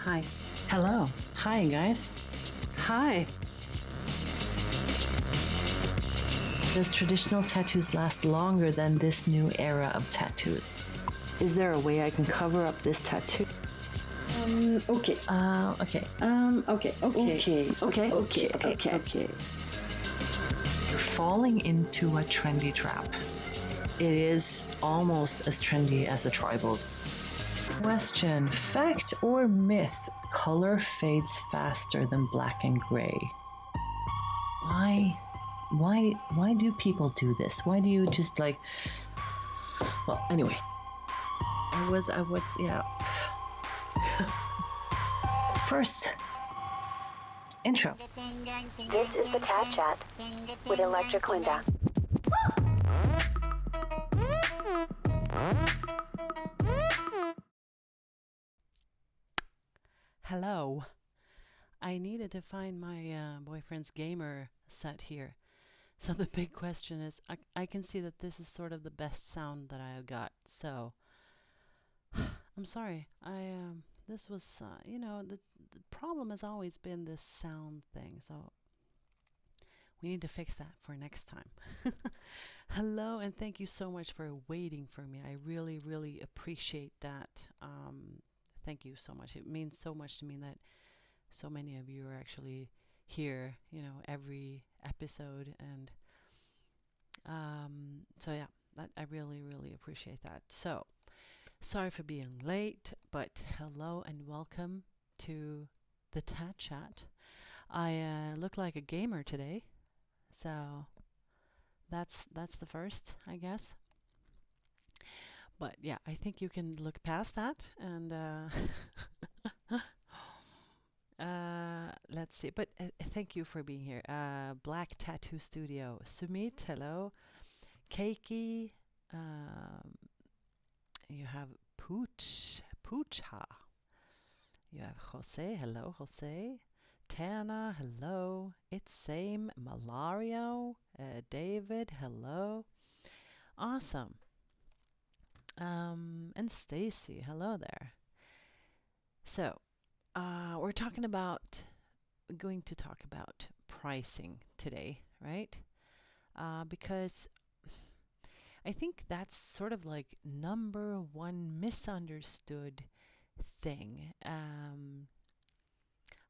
Hi. Hello. Hi, guys. Hi. Does traditional tattoos last longer than this new era of tattoos? Is there a way I can cover up this tattoo? Okay. Okay. Okay. You're falling into a trendy trap. It is almost as trendy as the tribals. Question: fact or myth? Color fades faster than black and gray. Why do people do this? Why do you just like? Well, anyway, yeah. First, intro. This is the TAT Chat with Electric Linda. Hello. I needed to find my boyfriend's gamer set here. So the big question is, I can see that this is sort of the best sound that I have got. So I'm sorry. This was the problem has always been this sound thing. So we need to fix that for next time. Hello, and thank you so much for waiting for me. I really, really appreciate that. Thank you so much. It means so much to me that so many of you are actually here, every episode. And so yeah, I really, really appreciate that. So sorry for being late, but hello and welcome to the TAT Chat. I look like a gamer today, so that's the first, I guess. But yeah, I think you can look past that and let's see. But thank you for being here. Black Tattoo Studio. Sumit, hello. Keiki. You have Poocha. You have Jose. Hello, Jose. Tana. Hello. It's same. Malario. David. Hello. Awesome. And Stacy. Hello there. So we're going to talk about pricing today, right? Because I think that's sort of like number one misunderstood thing.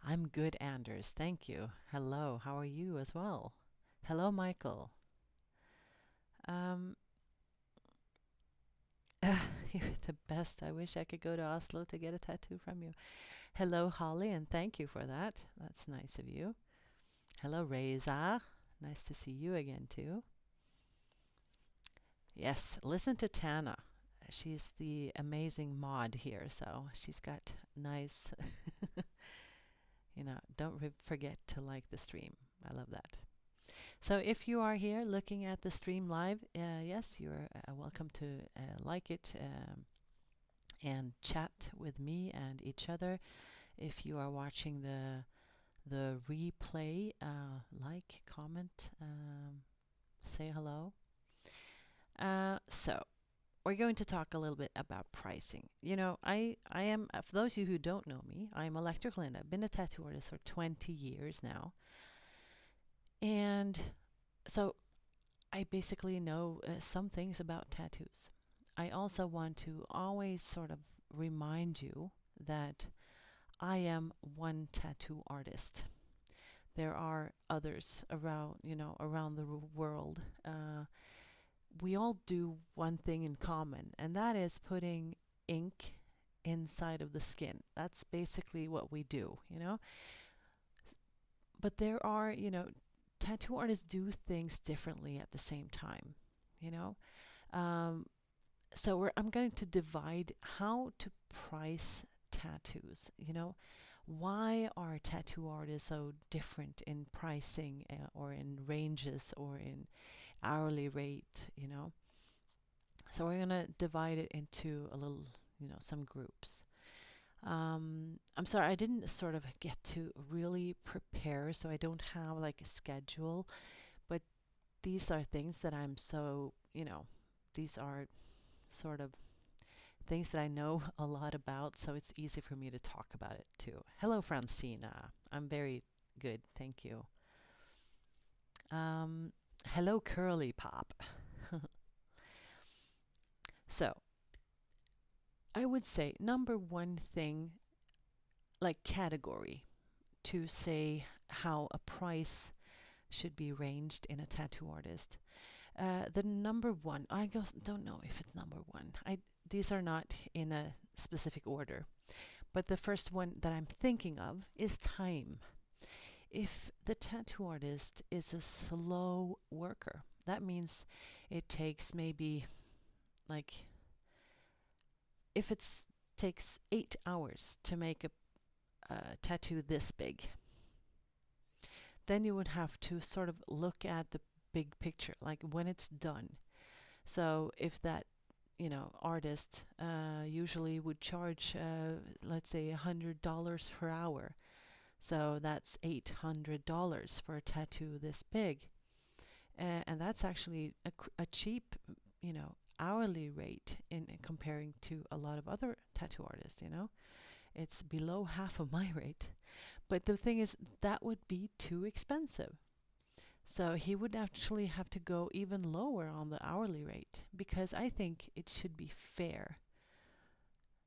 I'm good, Anders. Thank you. Hello. How are you as well? Hello, Michael. You're the best. I wish I could go to Oslo to get a tattoo from you. Hello, Holly, and thank you for that. That's nice of you. Hello, Reza. Nice to see you again, too. Yes, listen to Tana. She's the amazing mod here, so she's got nice, don't forget to like the stream. I love that. So if you are here looking at the stream live, yes, you're welcome to like it and chat with me and each other. If you are watching the replay, like, comment, say hello. So we're going to talk a little bit about pricing. I am, for those of you who don't know me, I'm Electric Linda. I've been a tattoo artist for 20 years now. And so I basically know some things about tattoos. I also want to always sort of remind you that I am one tattoo artist. There are others around the world. We all do one thing in common, and that is putting ink inside of the skin. That's basically what we do, But there are, tattoo artists do things differently at the same time, So I'm going to divide how to price tattoos. Why are tattoo artists so different in pricing or in ranges or in hourly rate, So we're going to divide it into a little, some groups. I'm sorry, I didn't sort of get to really prepare, so I don't have like a schedule, but these are things that I'm so, these are sort of things that I know a lot about, so it's easy for me to talk about it too. Hello, Francina. I'm very good, thank you. Hello, Curly Pop. So, I would say number one thing, like category, to say how a price should be ranged in a tattoo artist. The number one, don't know if it's number one. These are not in a specific order, but the first one that I'm thinking of is time. If the tattoo artist is a slow worker, that means it takes maybe like if it takes 8 hours to make a tattoo this big, then you would have to sort of look at the big picture, like when it's done. So if that artist usually would charge, let's say, $100 per hour, so that's $800 for a tattoo this big, and that's actually a cheap, hourly rate in comparing to a lot of other tattoo artists. It's below half of my rate. But the thing is, that would be too expensive. So he would actually have to go even lower on the hourly rate, because I think it should be fair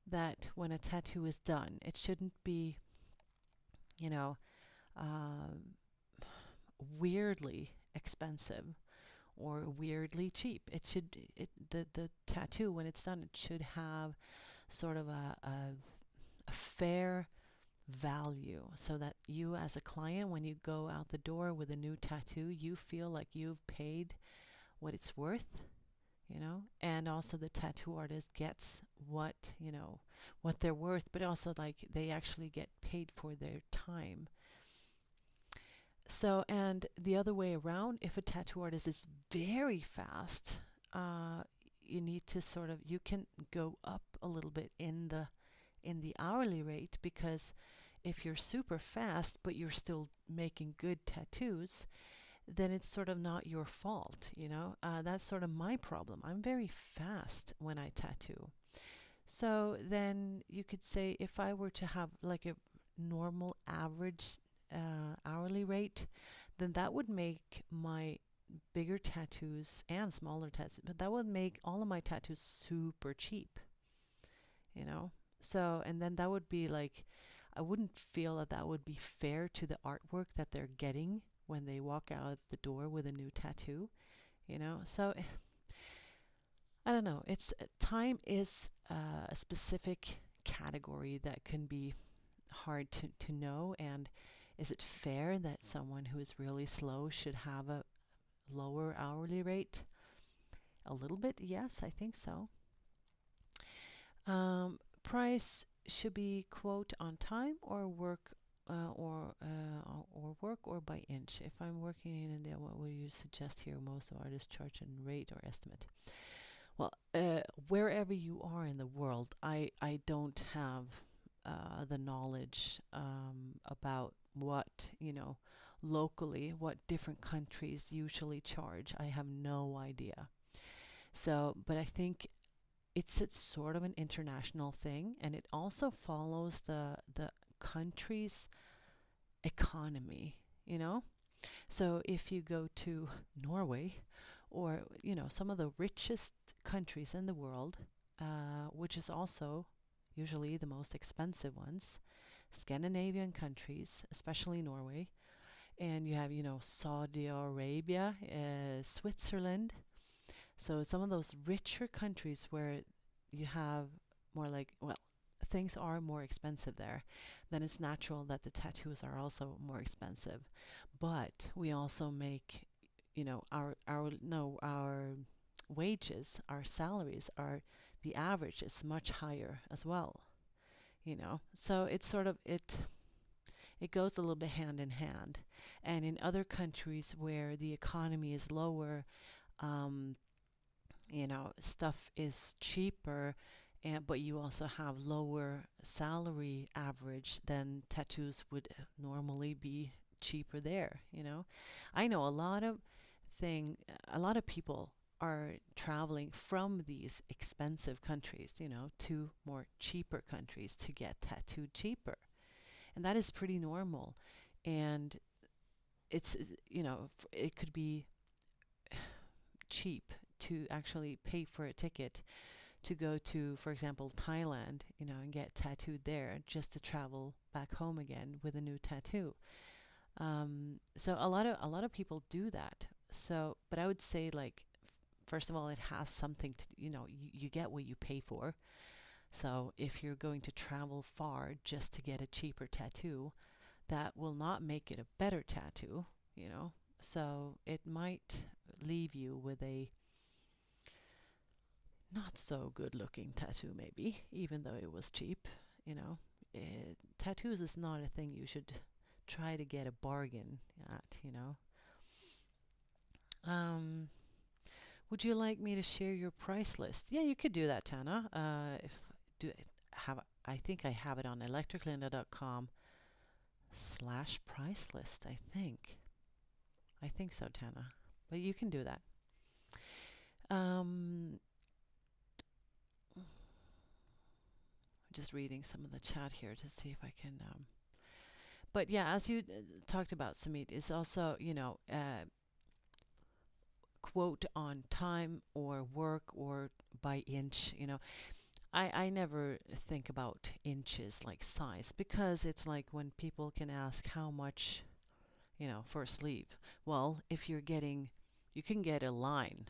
that when a tattoo is done, it shouldn't be, weirdly expensive or weirdly cheap. The tattoo, when it's done, it should have sort of a fair value, so that you as a client, when you go out the door with a new tattoo, you feel like you've paid what it's worth, and also the tattoo artist gets what they're worth, but also like they actually get paid for their time. So, and the other way around, if a tattoo artist is very fast, you need to you can go up a little bit in the hourly rate, because if you're super fast but you're still making good tattoos, then it's sort of not your fault. That's sort of my problem. I'm very fast when I tattoo. So then you could say, if I were to have like a normal average hourly rate, then that would make my bigger tattoos and smaller tattoos, but that would make all of my tattoos super cheap. So, and then that would be like, I wouldn't feel that that would be fair to the artwork that they're getting when they walk out the door with a new tattoo. So I don't know. It's time is a specific category that can be hard to know. And is it fair that someone who is really slow should have a lower hourly rate? A little bit, yes, I think so. Price should be quote on time or work, or work or by inch. If I'm working in India, what would you suggest here? Most of artists charge in rate or estimate. Well, wherever you are in the world, I don't have the knowledge about what locally, what different countries usually charge. I have no idea. So, but I think it's sort of an international thing, and it also follows the country's economy. So if you go to Norway, or some of the richest countries in the world, which is also usually the most expensive ones, Scandinavian countries, especially Norway, and you have Saudi Arabia, Switzerland. So some of those richer countries where you have more like, well, things are more expensive there, then it's natural that the tattoos are also more expensive. But we also make, our wages, our salaries are, the average is much higher as well. So it's sort of it goes a little bit hand in hand. And in other countries where the economy is lower, stuff is cheaper, but you also have lower salary average, then tattoos would normally be cheaper there. I know a lot of people are traveling from these expensive countries, to more cheaper countries to get tattooed cheaper. And that is pretty normal. And it's, it could be cheap to actually pay for a ticket to go to, for example, Thailand, and get tattooed there just to travel back home again with a new tattoo. So a lot of people do that. So, but I would say, like, first of all, it has something to, you get what you pay for. So if you're going to travel far just to get a cheaper tattoo, that will not make it a better tattoo, So it might leave you with a not so good looking tattoo, maybe, even though it was cheap, tattoos is not a thing you should try to get a bargain at. Would you like me to share your price list? Yeah, you could do that, Tana. If do have I think I have it on electriclinda.com/price list. I think so, Tana. But you can do that. Just reading some of the chat here to see if I can. But yeah, as you talked about, Samit, is also, quote on time or work or by inch. I never think about inches like size, because it's like when people can ask how much, for a sleeve. Well, if you can get a line,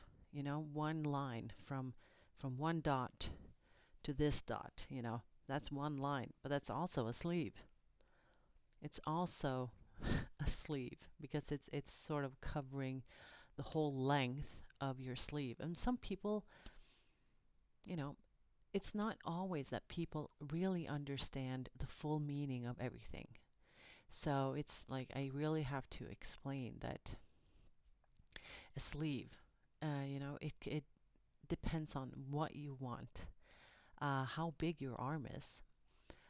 one line from one dot to this dot, that's one line, but that's also a sleeve. It's also a sleeve because it's sort of covering the whole length of your sleeve. And some people, it's not always that people really understand the full meaning of everything. So it's like I really have to explain that a sleeve, it depends on what you want, how big your arm is,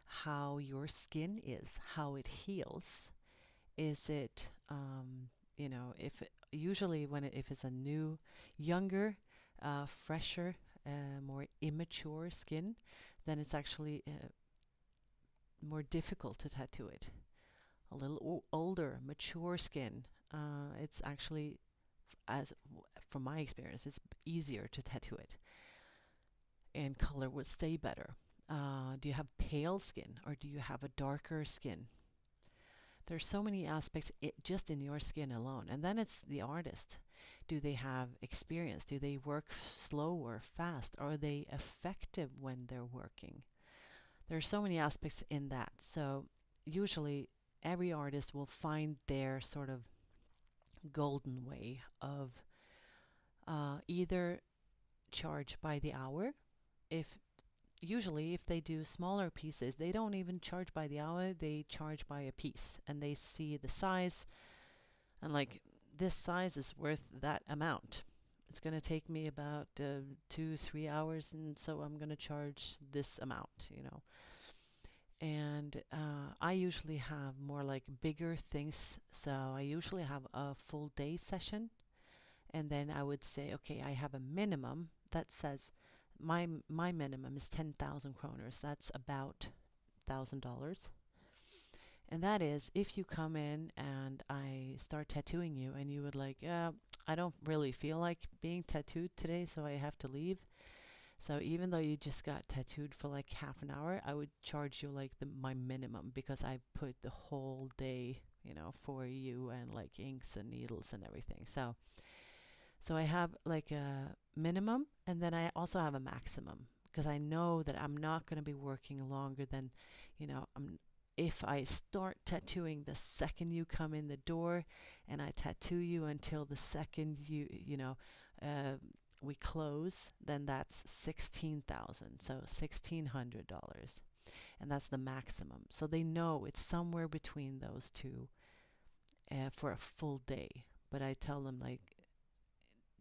how your skin is, how it heals. Is it, if usually if it's a new, younger, fresher, more immature skin, then it's actually more difficult to tattoo it. A little older, mature skin, it's actually, from my experience, it's easier to tattoo it, and color would stay better. Do you have pale skin or do you have a darker skin? There's so many aspects just in your skin alone. And then it's the artist. Do they have experience? Do they work slow or fast? Are they effective when they're working? There's so many aspects in that. So usually every artist will find their sort of golden way of either charge by the hour. Usually if they do smaller pieces, they don't even charge by the hour, they charge by a piece, and they see the size, and like, this size is worth that amount. It's going to take me about 2-3 hours, and so I'm going to charge this amount. And I usually have more like bigger things, so I usually have a full day session, and then I would say, okay, I have a minimum that says my minimum is 10,000 kroners. That's about $1,000. And that is if you come in and I start tattooing you and you would like, I don't really feel like being tattooed today, so I have to leave. So even though you just got tattooed for like half an hour, I would charge you like my minimum, because I put the whole day, for you, and like inks and needles and everything. So I have like a minimum, and then I also have a maximum, because I know that I'm not going to be working longer than, if I start tattooing the second you come in the door, and I tattoo you until the second we close, then that's 16,000, so $1,600, and that's the maximum. So they know it's somewhere between those two for a full day. But I tell them, like,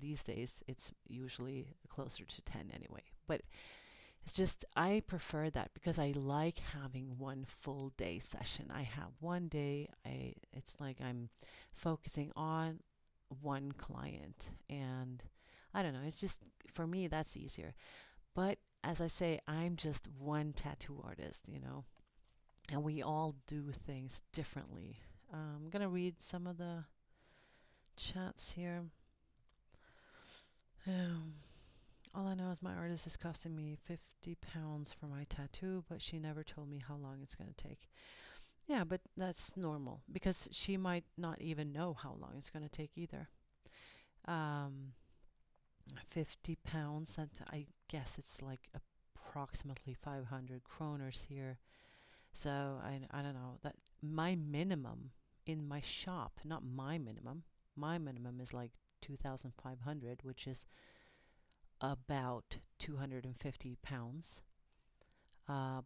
these days it's usually closer to 10 anyway. But it's just, I prefer that because I like having one full day session. I have one day, it's like I'm focusing on one client, and I don't know. It's just, for me, that's easier. But as I say, I'm just one tattoo artist, and we all do things differently. I'm going to read some of the chats here. Um, all I know is my artist is costing me £50 for my tattoo, but she never told me how long it's going to take. Yeah, but that's normal because she might not even know how long it's going to take either. £50, that I guess it's like approximately 500 kroners here. So I don't know, that my minimum in my shop, not my minimum is like 2,500, which is about £250.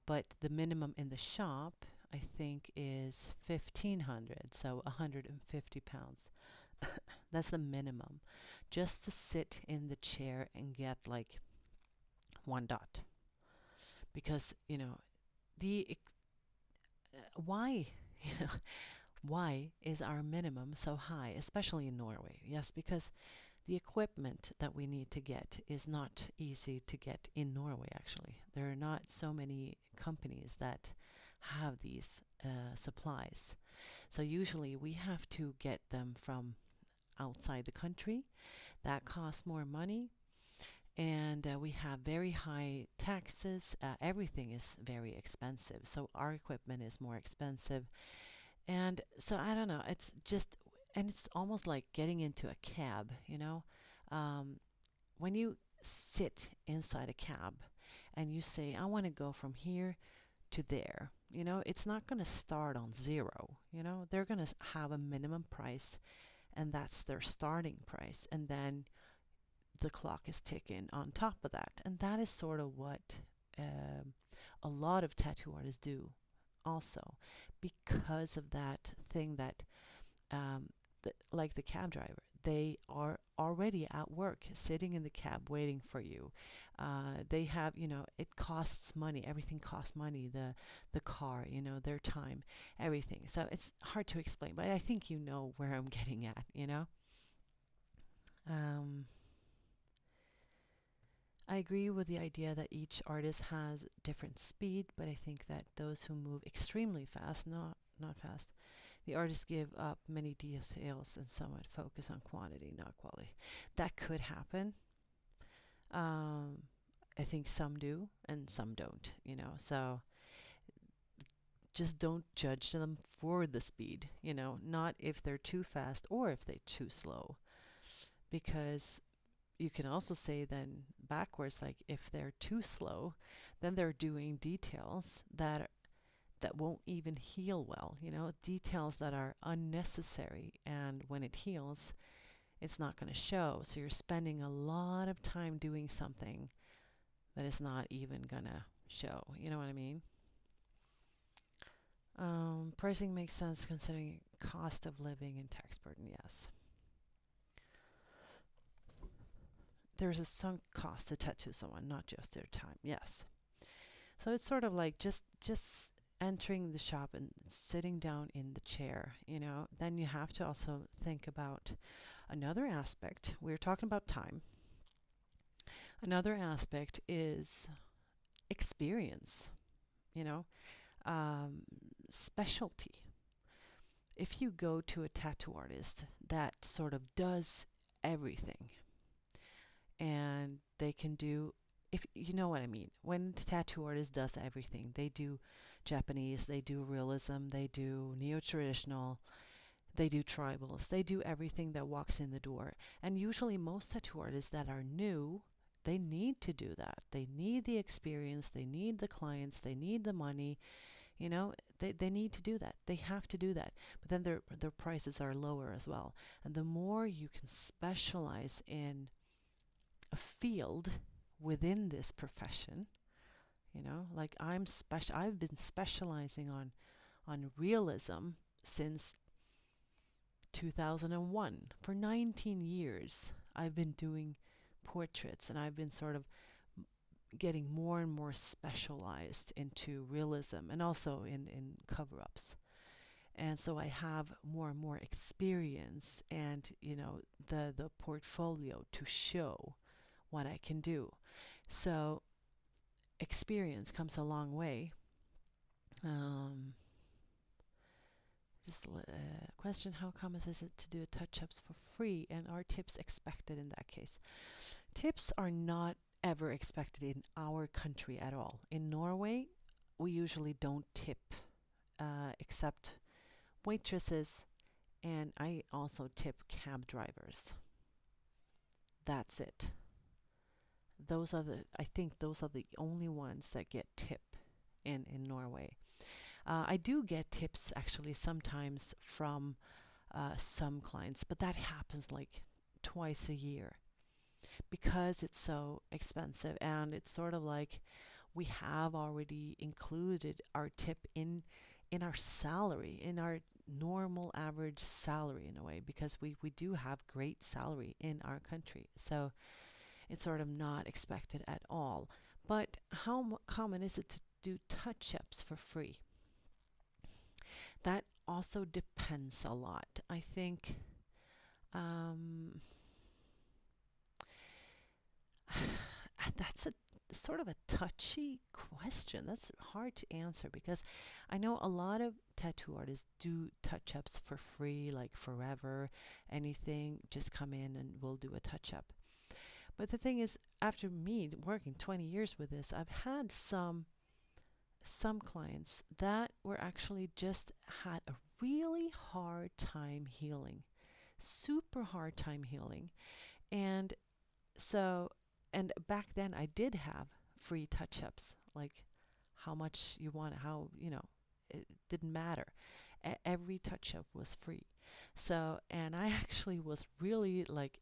But the minimum in the shop, I think, is 1,500, so £150. That's the minimum, just to sit in the chair and get like one dot. Because the why why is our minimum so high, especially in Norway? Yes, because the equipment that we need to get is not easy to get in Norway, actually. There are not so many companies that have these supplies. So usually we have to get them from outside the country. That costs more money. And we have very high taxes. Everything is very expensive. So our equipment is more expensive. And so I don't know. It's just, and it's almost like getting into a cab, when you sit inside a cab and you say, I want to go from here to there, it's not going to start on zero. They're going to have a minimum price, and that's their starting price. And then the clock is ticking on top of that. And that is sort of what a lot of tattoo artists do also, because of that thing that like the cab driver, they are already at work, sitting in the cab waiting for you. They have, it costs money. Everything costs money. The car, their time, everything. So it's hard to explain, but I think you know where I'm getting at. I agree with the idea that each artist has different speed, but I think that those who move extremely fast, not fast, the artists give up many details and somewhat focus on quantity, not quality. That could happen. I think some do and some don't, so just don't judge them for the speed, not if they're too fast or if they're too slow. Because you can also say then backwards, like if they're too slow, then they're doing details that won't even heal well, details that are unnecessary, and when it heals, it's not going to show. So you're spending a lot of time doing something that is not even going to show. You know what I mean? Pricing makes sense considering cost of living and tax burden, yes. There's a sunk cost to tattoo someone, not just their time. Yes. So it's sort of like just entering the shop and sitting down in the chair, Then you have to also think about another aspect. We're talking about time. Another aspect is experience, specialty. If you go to a tattoo artist that sort of does everything, and they can do, if you know what I mean, when the tattoo artist does everything, they do Japanese, they do realism, they do neo-traditional, they do tribals, they do everything that walks in the door. And usually most tattoo artists that are new, they need to do that. They need the experience, they need the clients, they need the money, they need to do that. They have to do that. But then their prices are lower as well. And the more you can specialize in a field within this profession, like I've been specializing on realism since 2001. For 19 years I've been doing portraits, and I've been sort of getting more and more specialized into realism, and also in cover-ups. And so I have more and more experience and, you know, the portfolio to show what I can do. So experience comes a long way. Just a question, how common is it to do touch-ups for free, and are tips expected in that case? Tips are not ever expected in our country at all. In Norway, we usually don't tip except waitresses, and I also tip cab drivers. That's it. I think those are the only ones that get tip in Norway. I do get tips actually sometimes from some clients, but that happens like twice a year because it's so expensive, and it's sort of like we have already included our tip in our salary, in our normal average salary in a way, because we do have great salary in our country. So it's sort of not expected at all. But how common is it to do touch-ups for free? That also depends a lot. I think that's a sort of a touchy question. That's hard to answer because I know a lot of tattoo artists do touch-ups for free, like forever, anything, just come in and we'll do a touch-up. But the thing is, after me working 20 years with this, I've had some clients that were actually just had a really hard time healing, super hard time healing. And so, and back then I did have free touch-ups, like how much you want, how, you know, it didn't matter. Every touch-up was free. So, and I actually was really like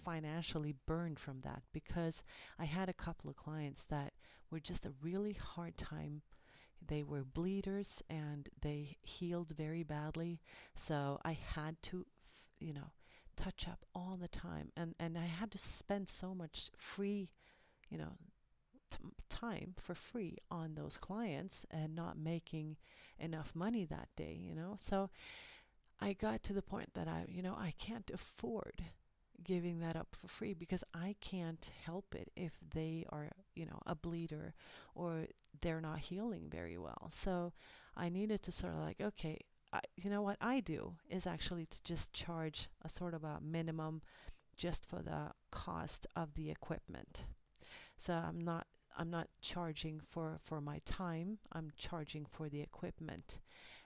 financially burned from that because I had a couple of clients that were just a really hard time. They were bleeders and they healed very badly. So I had to, you know, touch up all the time. And I had to spend so much free, you know, time for free on those clients and not making enough money that day, you know. So I got to the point that I can't afford giving that up for free because I can't help it if they are, you know, a bleeder or they're not healing very well. So I needed to sort of like, okay, you know what I do is actually to just charge a sort of a minimum just for the cost of the equipment. So I'm not charging for my time. I'm charging for the equipment.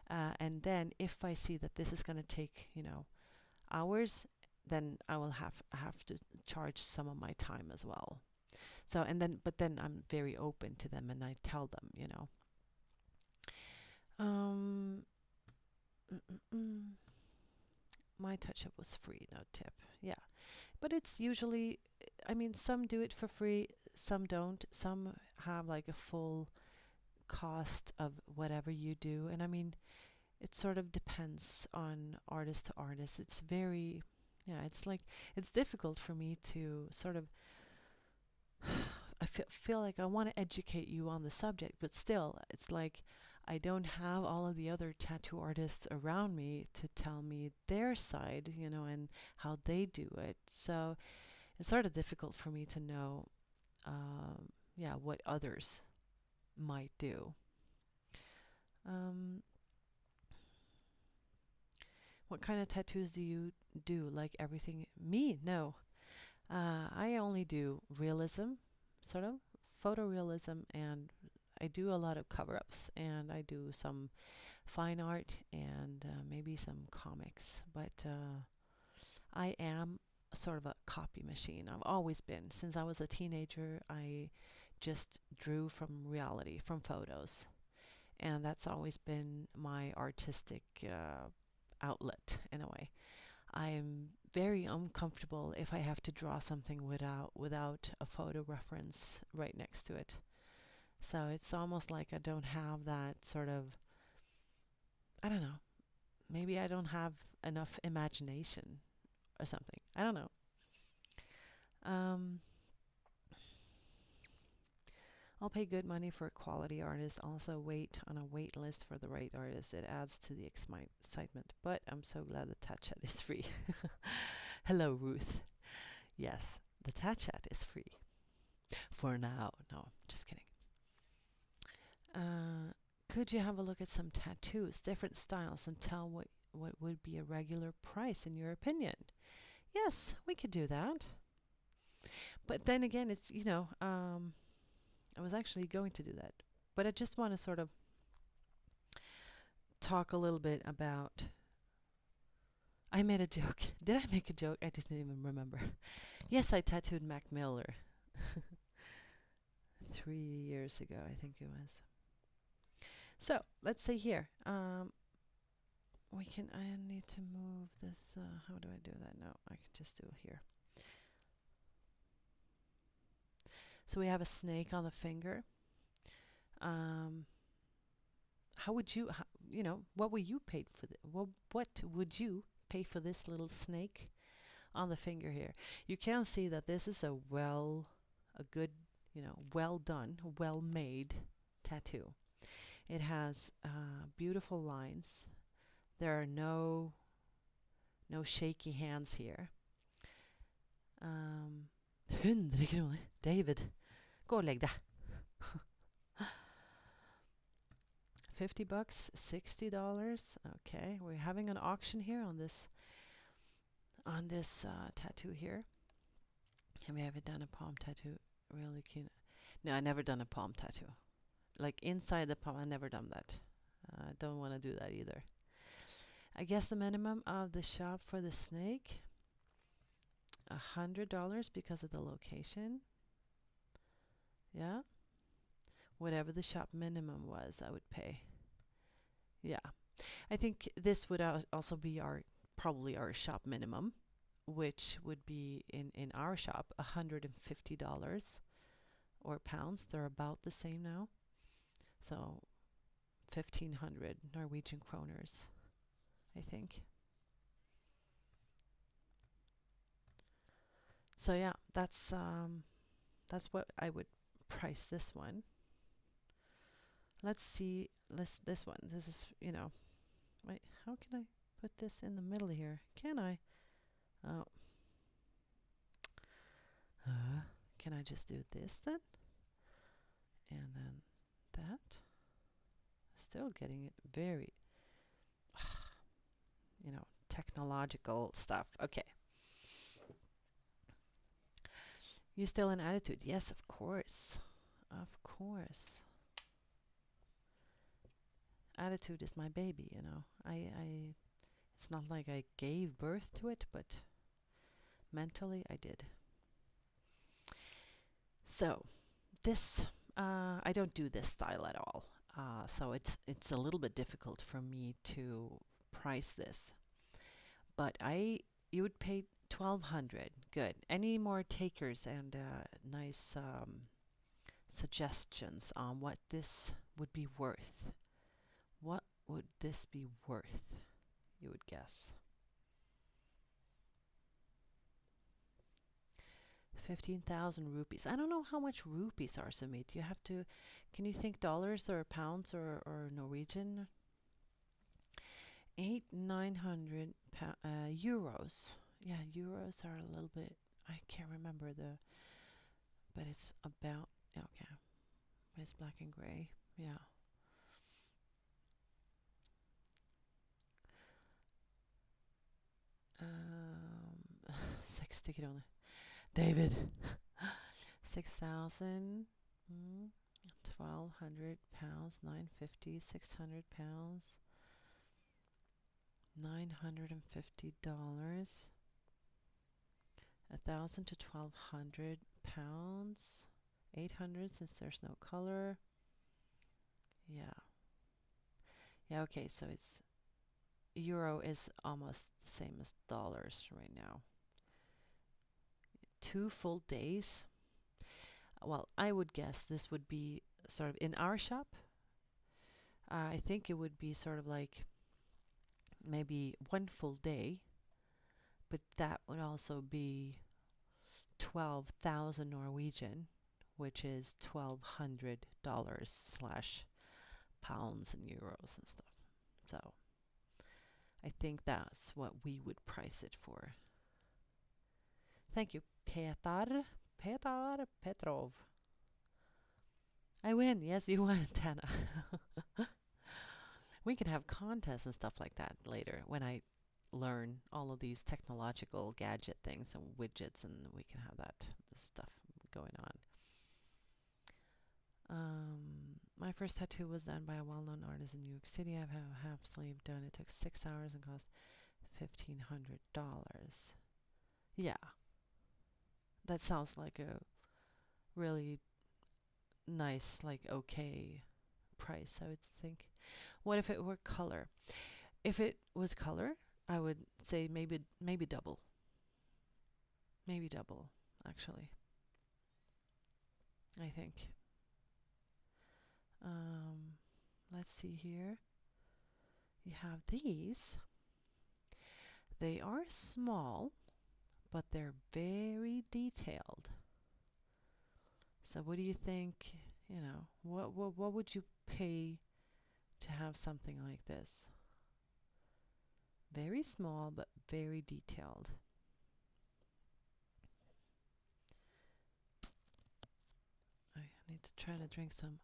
And then if I see that this is going to take, you know, hours, then I will have to charge some of my time as well. So, and then, but then I'm very open to them and I tell them, you know. My touch-up was free, no tip. Yeah. But it's usually, I mean, some do it for free, some don't. Some have like a full cost of whatever you do. And I mean, it sort of depends on artist to artist. It's very, yeah, it's like, it's difficult for me to sort of, I feel like I want to educate you on the subject, but still, it's like I don't have all of the other tattoo artists around me to tell me their side, you know, and how they do it. So it's sort of difficult for me to know, yeah, what others might do. What kind of tattoos do you do? Like everything? Me? No. I only do realism, sort of photorealism, and I do a lot of cover-ups, and I do some fine art and maybe some comics. But I am sort of a copy machine. I've always been. Since I was a teenager, I just drew from reality, from photos. And that's always been my artistic outlet in a way. I'm very uncomfortable if I have to draw something without a photo reference right next to it. So it's almost like I don't have that sort of, I don't know, maybe I don't have enough imagination or something. I don't know. I'll pay good money for a quality artist. Also wait on a wait list for the right artist. It adds to the excitement. But I'm so glad the TAT chat is free. Hello, Ruth. Yes, the TAT chat is free. For now. No, just kidding. Could you have a look at some tattoos, different styles, and tell what would be a regular price in your opinion? Yes, we could do that. But then again, it's, I was actually going to do that. But I just want to sort of talk a little bit about... I made a joke. Did I make a joke? I didn't even remember. Yes, I tattooed Mac Miller 3 years ago, I think it was. So, let's see here. I need to move this. How do I do that? No, I can just do it here. So we have a snake on the finger. How would you, what would you pay for what would you pay for this little snake on the finger here? You can see that this is a good, well done, well made tattoo. It has beautiful lines. There are no shaky hands here. 100 kroner. David, gå og legg deg. $50, $60. Okay, we're having an auction here on this tattoo here. Have you ever done a palm tattoo? Really keen? No, I never done a palm tattoo. Like inside the palm, I never done that. Don't want to do that either. I guess the minimum of the shop for the snake, $100 because of the location. Yeah. Whatever the shop minimum was, I would pay. Yeah. I think this would also be probably our shop minimum, which would be in our shop $150 or pounds. They're about the same now. So 1,500 Norwegian kroners, I think. So yeah, that's what I would price this one. Let's see this one. This is, wait, how can I put this in the middle here? Can I? Oh. Can I just do this then? And then that. Still getting it very, technological stuff. Okay. You still in attitude? Yes, of course. Of course. Attitude is my baby, it's not like I gave birth to it, but mentally I did. So this, I don't do this style at all. So it's a little bit difficult for me to price this. But you would pay 1,200. Good. Any more takers and nice suggestions on what this would be worth? What would this be worth, you would guess? 15,000 rupees. I don't know how much rupees are, Sumit. You have to, can you think dollars or pounds or Norwegian? 900 euros. Yeah, euros are a little bit, I can't remember but it's about, okay. But it's black and gray, yeah. Um, 60 kroner. David. 6,000. 1,200 pounds. 950. 600 pounds. $950. 1,000 to 1,200 pounds. 800 since there's no color. Yeah. Yeah, okay, so it's euro is almost the same as dollars right now. 2 full days. Well, I would guess this would be sort of in our shop. I think it would be sort of like maybe 1 full day, but that would also be 12,000 Norwegian, which is $1,200 slash pounds and euros and stuff. So I think that's what we would price it for. Thank you, Petar Petrov. I win. Yes, you won, Tana. We can have contests and stuff like that later when I learn all of these technological gadget things and widgets, and we can have that stuff going on. My first tattoo was done by a well-known artist in New York City. I've had a half sleeve done. It took 6 hours and cost $1,500. Yeah, that sounds like a really nice, like okay price, I would think. What if it were color? If it was color, I would say maybe double. Maybe double, actually. I think. Let's see here. You have these. They are small, but they're very detailed. So what do you think, you know, what would you pay to have something like this? Very small, but very detailed. I need to try to drink some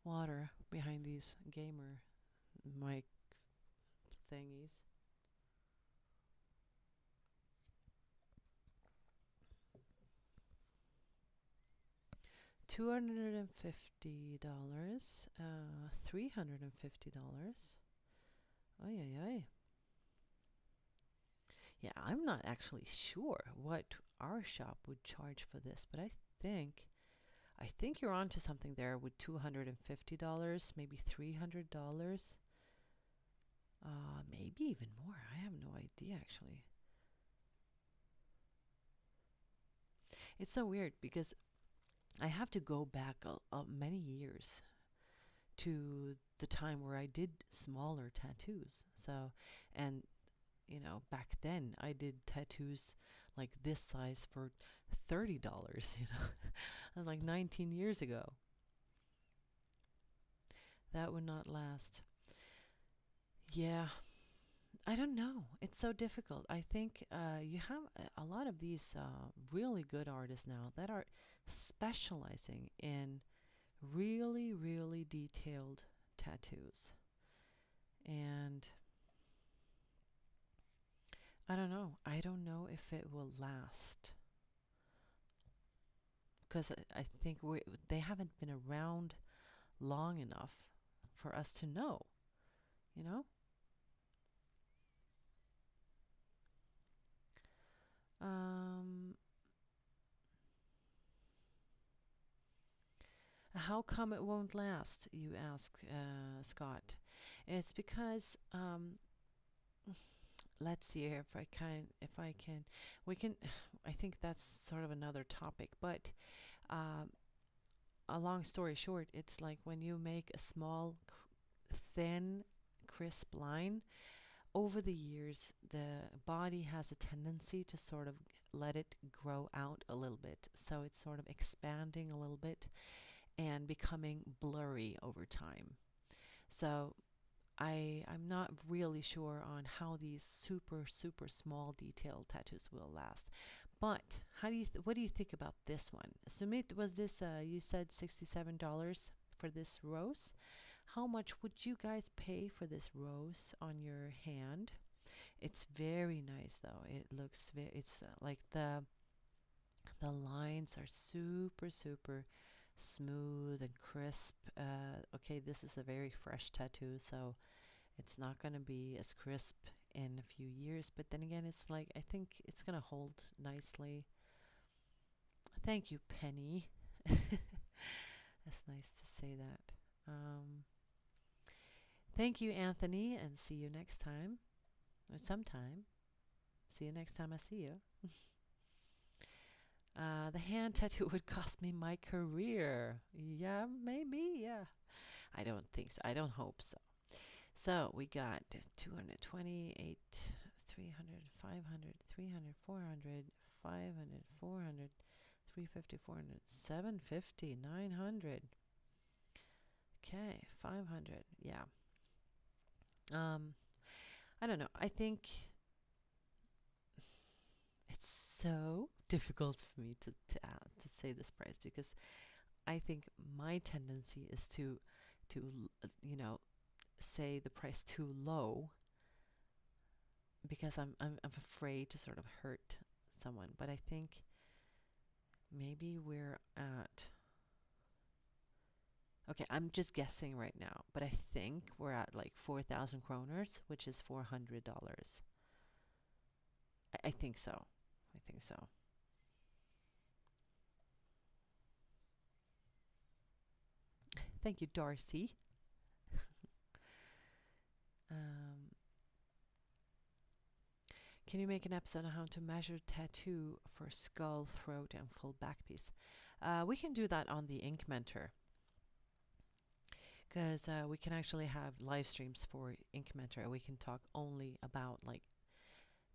water behind these gamer mic thingies. $250, $350. Oh yeah. Yeah, I'm not actually sure what our shop would charge for this, but I think you're onto something there with $250, maybe $300. Maybe even more. I have no idea actually. It's so weird because I have to go back many years to the time where I did smaller tattoos. So, and you know, back then I did tattoos like this size for $30, you know. That was like 19 years ago. That would not last. Yeah, I don't know. It's so difficult. I think you have a lot of these really good artists now that are specializing in really, really detailed tattoos. And I don't know. I don't know if it will last. Because I think they haven't been around long enough for us to know, you know? How come it won't last, you ask, Scott? It's because let's see here if I can, we can. I think that's sort of another topic, but a long story short, it's like when you make a small, thin, crisp line. Over the years, the body has a tendency to sort of let it grow out a little bit. So it's sort of expanding a little bit and becoming blurry over time. So I'm not really sure on how these super small detailed tattoos will last. But what do you think about this one? Sumit, was this you said $67 for this rose? How much would you guys pay for this rose on your hand? It's very nice though. It looks it's like the lines are super smooth and crisp. Okay, this is a very fresh tattoo, so it's not going to be as crisp in a few years, but then again, it's like I think it's going to hold nicely. Thank you, Penny. That's nice to say that. Thank you, Anthony, and see you next time. Or sometime. See you next time I see you. The hand tattoo would cost me my career. Yeah, maybe, yeah. I don't think so. I don't hope so. So we got 228, 300, 500, 300, 400, 500, 400, 350, 400, 750, 900. Okay, 500. Yeah. I don't know. I think it's so difficult for me to say this price, because I think my tendency is to you know, say the price too low, because I'm afraid to sort of hurt someone. But I think maybe we're at, okay, I'm just guessing right now, but I think we're at like 4,000 kroners, which is $400. I think so. I think so. Thank you, Darcy. Can you make an episode on how to measure tattoo for skull, throat, and full back piece? We can do that on the Ink Mentor, because we can actually have live streams for Ink Mentor. We can talk only about like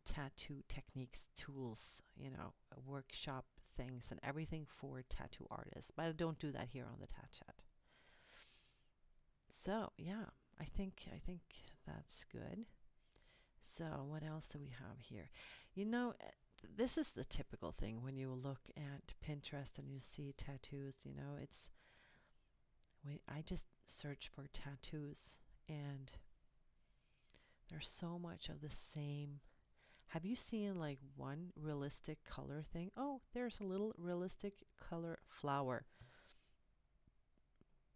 tattoo techniques, tools, you know, workshop things and everything for tattoo artists. But I don't do that here on the TAT chat. So yeah, I think that's good. So what else do we have here? You know, this is the typical thing when you look at Pinterest and you see tattoos. You know, it's I just search for tattoos, and there's so much of the same. Have you seen like one realistic color thing? Oh, there's a little realistic color flower,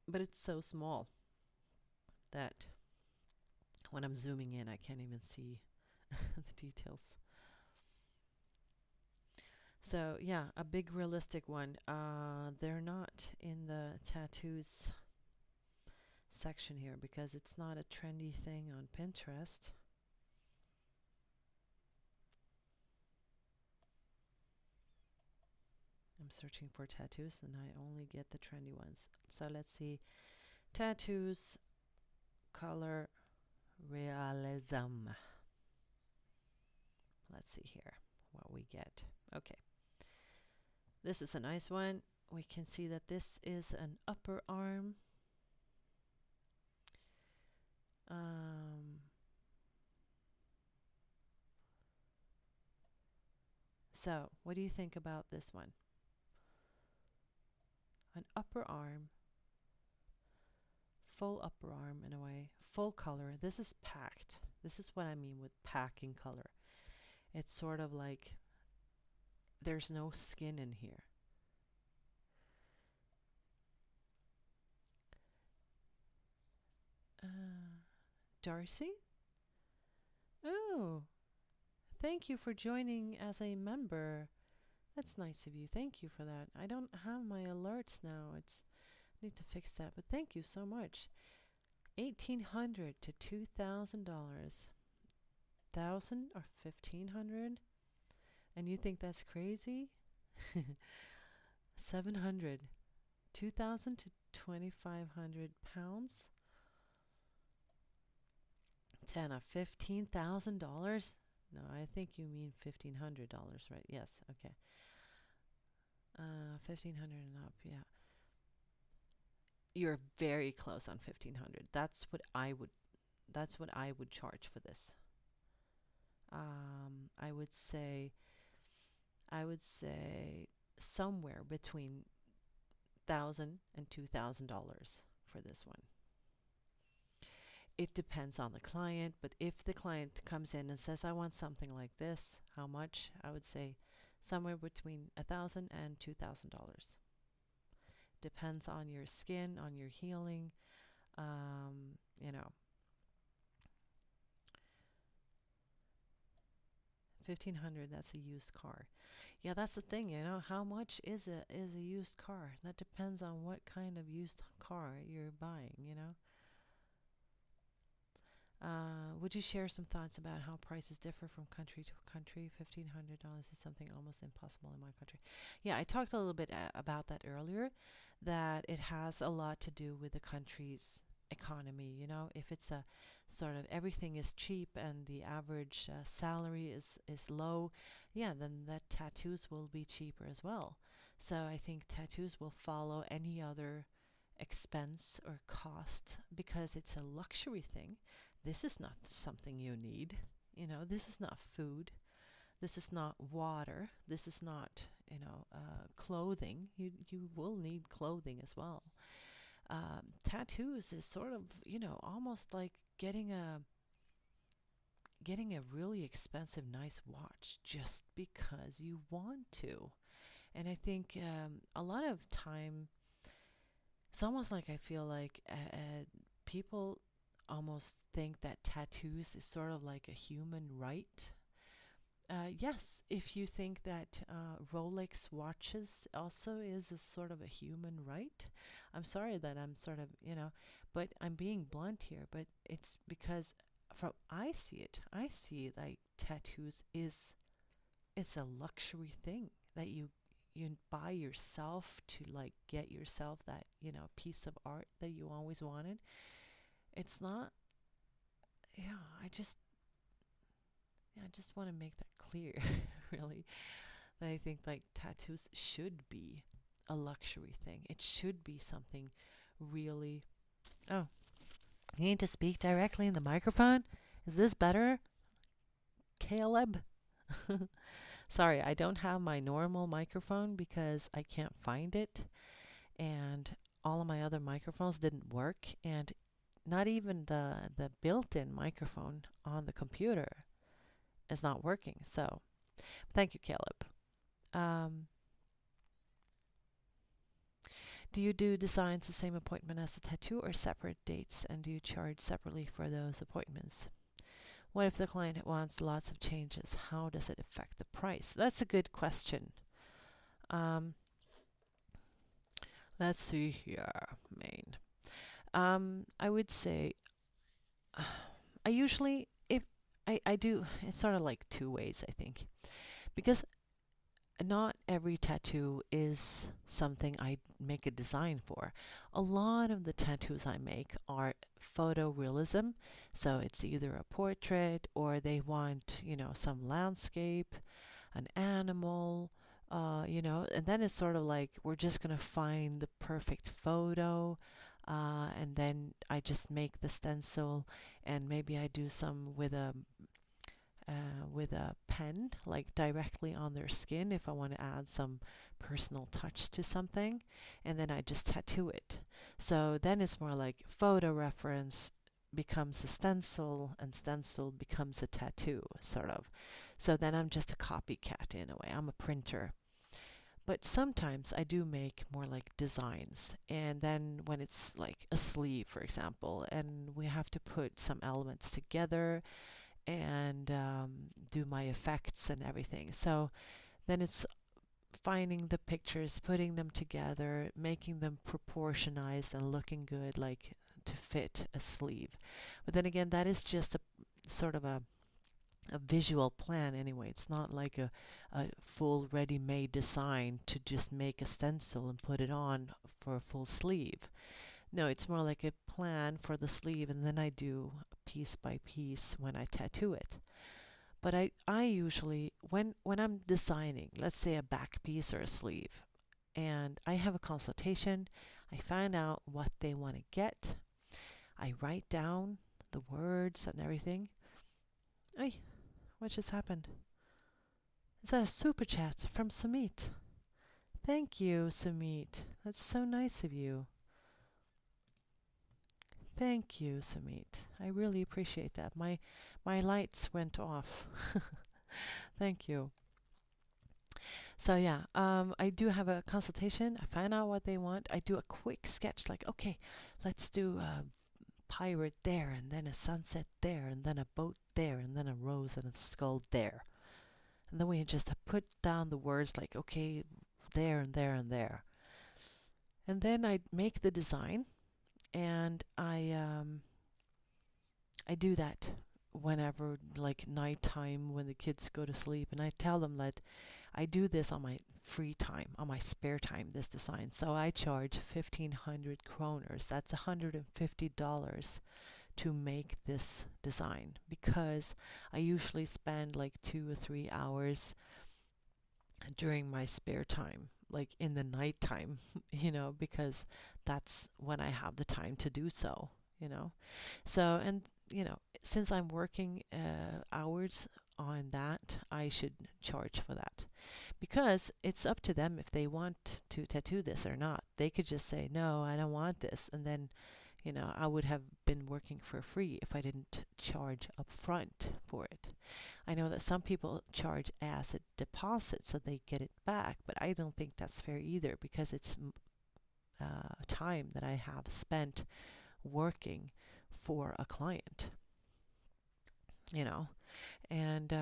but it's so small that when I'm zooming in, I can't even see the details. So yeah, a big realistic one. They're not in the tattoos section here because it's not a trendy thing on Pinterest. I'm searching for tattoos and I only get the trendy ones. So let's see. Tattoos, color, realism. Let's see here what we get. Okay. This is a nice one. We can see that this is an upper arm. So, what do you think about this one? An upper arm, full upper arm in a way, full color. This is packed. This is what I mean with packing color. It's sort of like there's no skin in here. Darcy? Oh, thank you for joining as a member. That's nice of you. Thank you for that. I don't have my alerts now. I need to fix that, but thank you so much. $1,800 to $2,000. 1,000 or 1,500? And you think that's crazy? 700. 2,000 to 2,500 pounds? Tana, $15,000? No, I think you mean $1,500, right? Yes, okay. 1,500 and up, yeah. You're very close on 1,500. That's what I would charge for this. I would say somewhere between $1,000 and $2,000 for this one. It depends on the client, but if the client comes in and says, I want something like this, how much? I would say somewhere between $1,000 and $2,000. Depends on your skin, on your healing, you know. 1,500, that's a used car. Yeah, that's the thing, you know, how much is a used car? That depends on what kind of used car you're buying, you know. Would you share some thoughts about how prices differ from country to country? $1,500 is something almost impossible in my country. Yeah, I talked a little bit about that earlier, that it has a lot to do with the country's economy. You know, if it's a sort of everything is cheap and the average salary is low, yeah, then that tattoos will be cheaper as well. So I think tattoos will follow any other expense or cost because it's a luxury thing. This is not something you need. This is not food. This is not water. This is not, clothing. You will need clothing as well. Tattoos is sort of, almost like getting a really expensive, nice watch just because you want to. And I think a lot of time, it's almost like I feel like people almost think that tattoos is sort of like a human right. Yes, if you think that Rolex watches also is a sort of a human right. I'm sorry that I'm sort of, but I'm being blunt here, but it's because from I see like tattoos is it's a luxury thing that you buy yourself to like get yourself that, piece of art that you always wanted. It's not, yeah, I just want to make that clear, really, that I think like tattoos should be a luxury thing. It should be something really. Oh, you need to speak directly in the microphone? Is this better, Caleb? Sorry, I don't have my normal microphone because I can't find it, and all of my other microphones didn't work, and not even the built-in microphone on the computer is not working. So, thank you, Caleb. Do you do designs the same appointment as the tattoo or separate dates, and do you charge separately for those appointments? What if the client wants lots of changes? How does it affect the price? That's a good question. Let's see here, Maine. I would say I usually, if I do, it's sort of like two ways, I think. Because not every tattoo is something I make a design for. A lot of the tattoos I make are photorealism. So it's either a portrait or they want, some landscape, an animal, and then it's sort of like we're just going to find the perfect photo. And then I just make the stencil, and maybe I do some with a pen, like directly on their skin if I want to add some personal touch to something, and then I just tattoo it. So then it's more like photo reference becomes a stencil, and stencil becomes a tattoo, sort of. So then I'm just a copycat in a way. I'm a printer. But sometimes I do make more like designs, and then when it's like a sleeve, for example, and we have to put some elements together and do my effects and everything. So then it's finding the pictures, putting them together, making them proportionized and looking good, like to fit a sleeve. But then again, that is just a sort of a visual plan anyway. It's not like a full ready-made design to just make a stencil and put it on for a full sleeve. No, it's more like a plan for the sleeve, and then I do piece by piece when I tattoo it. But I usually, when I'm designing, let's say a back piece or a sleeve, and I have a consultation, I find out what they want to get. I write down the words and everything. Ay, what just happened? Is that a super chat from Sumit? Thank you, Sumit. That's so nice of you. Thank you, Sumit. I really appreciate that. My lights went off. Thank you. So yeah, I do have a consultation. I find out what they want. I do a quick sketch, like, okay, let's do a pirate there, and then a sunset there, and then a boat there, and then a rose and a skull there. And then we just put down the words like, okay, there and there and there. And then I make the design, and I do that whenever, like nighttime when the kids go to sleep, and I tell them that I do this on my free time, on my spare time, this design. So I charge 1,500 kroners. That's $150 to make this design, because I usually spend like 2 or 3 hours during my spare time like in the nighttime, you know, because that's when I have the time to do so, you know. So, and you know, since I'm working hours on that, I should charge for that, because it's up to them if they want to tattoo this or not. They could just say, no, I don't want this, and then, you know, I would have been working for free if I didn't charge up front for it. I know that some people charge as a deposit so they get it back, but I don't think that's fair either, because it's time that I have spent working for a client, you know. And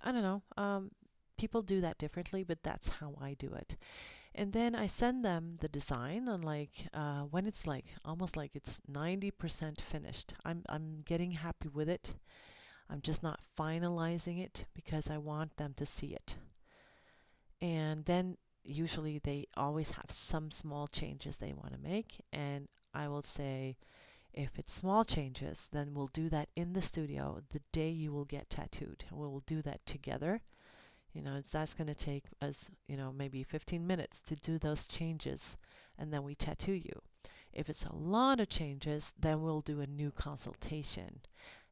I don't know, people do that differently, but that's how I do it. And then I send them the design, and like when it's like almost like it's 90% finished, I'm getting happy with it. I'm just not finalizing it because I want them to see it. And then usually they always have some small changes they want to make, and I will say, if it's small changes, then we'll do that in the studio the day you will get tattooed. And we'll do that together. You know, that's going to take us, you know, maybe 15 minutes to do those changes, and then we tattoo you. If it's a lot of changes, then we'll do a new consultation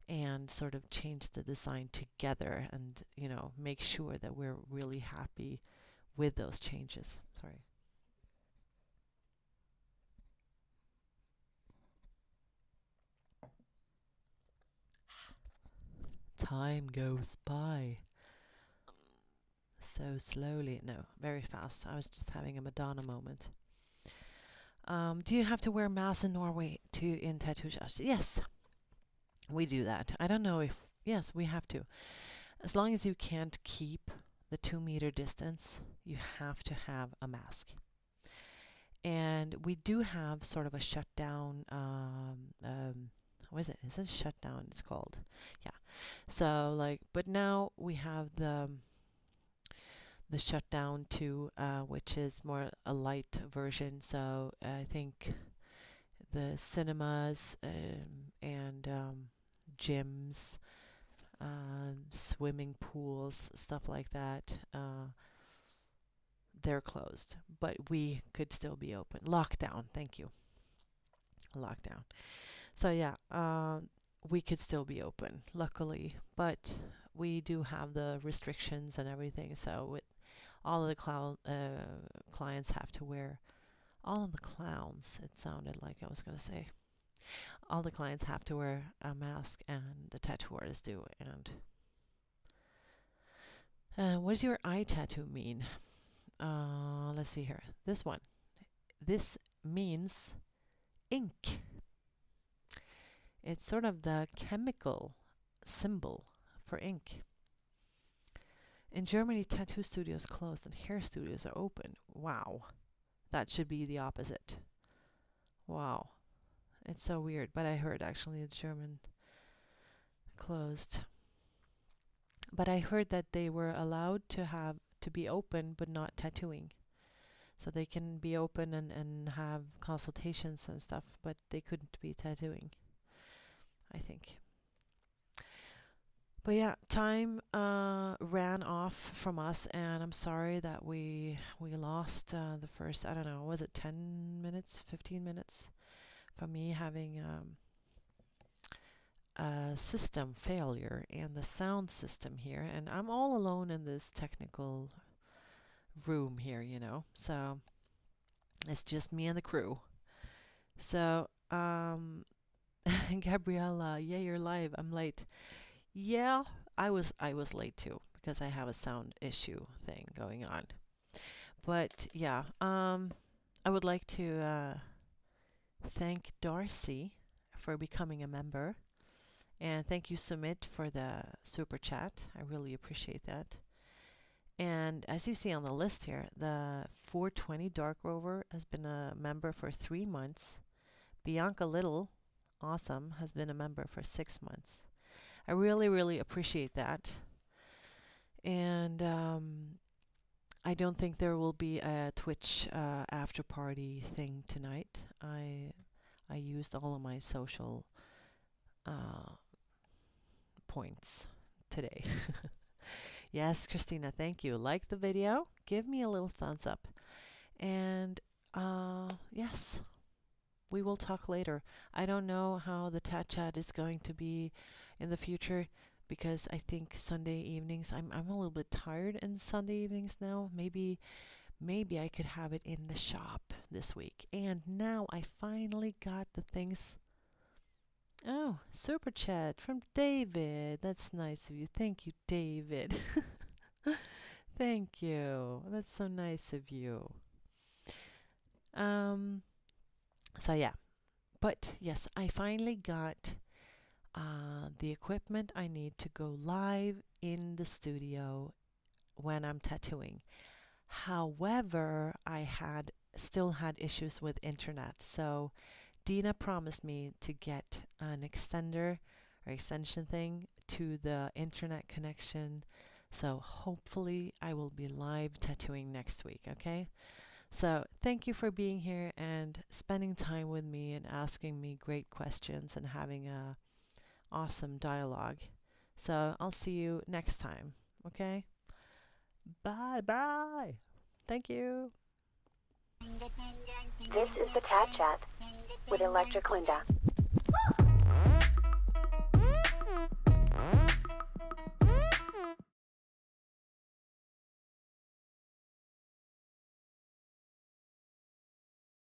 and sort of change the design together, and, you know, make sure that we're really happy with those changes. Sorry. Time goes by so slowly. No, very fast. I was just having a Madonna moment. Do you have to wear masks in Norway in tattoo shops? Yes, we do that. I don't know if... Yes, we have to. As long as you can't keep the 2-meter distance, you have to have a mask. And we do have sort of a shutdown... what is it? Is it shutdown it's called? Yeah. So like, but now we have the shutdown 2, which is more a light version. So I think the cinemas and gyms, swimming pools, stuff like that, they're closed, but we could still be open. Lockdown, thank you. Lockdown. So yeah, we could still be open, luckily, but we do have the restrictions and everything. So with all of the clients have to wear, all of the clowns, it sounded like I was going to say, all the clients have to wear a mask, and the tattoo artists do. And what does your eye tattoo mean? Let's see here. This one. This means ink. It's sort of the chemical symbol for ink. In Germany, tattoo studios closed and hair studios are open. Wow. That should be the opposite. Wow. It's so weird. But I heard actually it's German closed. But I heard that they were allowed to be open but not tattooing. So they can be open and have consultations and stuff, but they couldn't be tattooing, I think. But yeah, time ran off from us, and I'm sorry that we lost the first, I don't know, was it 10 minutes, 15 minutes from me having a system failure in the sound system here, and I'm all alone in this technical room here, you know, so it's just me and the crew. So Gabriella, yeah, you're live. I'm late. Yeah, I was late too, because I have a sound issue thing going on. But yeah, I would like to thank Darcy for becoming a member, and thank you Sumit for the super chat. I really appreciate that. And as you see on the list here, the 420 Dark Rover has been a member for 3 months. Bianca Little, awesome, has been a member for 6 months. I really, really appreciate that. And I don't think there will be a Twitch after party thing tonight. I used all of my social points today. Yes, Christina, thank you. Like the video, give me a little thumbs up. And yes, we will talk later. I don't know how the TAT chat is going to be in the future because I think Sunday evenings, I'm a little bit tired in Sunday evenings now. Maybe I could have it in the shop this week. And now I finally got the things. Oh, super chat from David. That's nice of you. Thank you, David. Thank you. That's so nice of you. So yeah, but yes, I finally got the equipment I need to go live in the studio when I'm tattooing. However, I still had issues with internet, so Dina promised me to get an extender or extension thing to the internet connection. So hopefully I will be live tattooing next week, okay? So thank you for being here and spending time with me and asking me great questions and having a awesome dialogue. So I'll see you next time, okay? Bye bye. Thank you. This is the TAT chat with Electric Linda.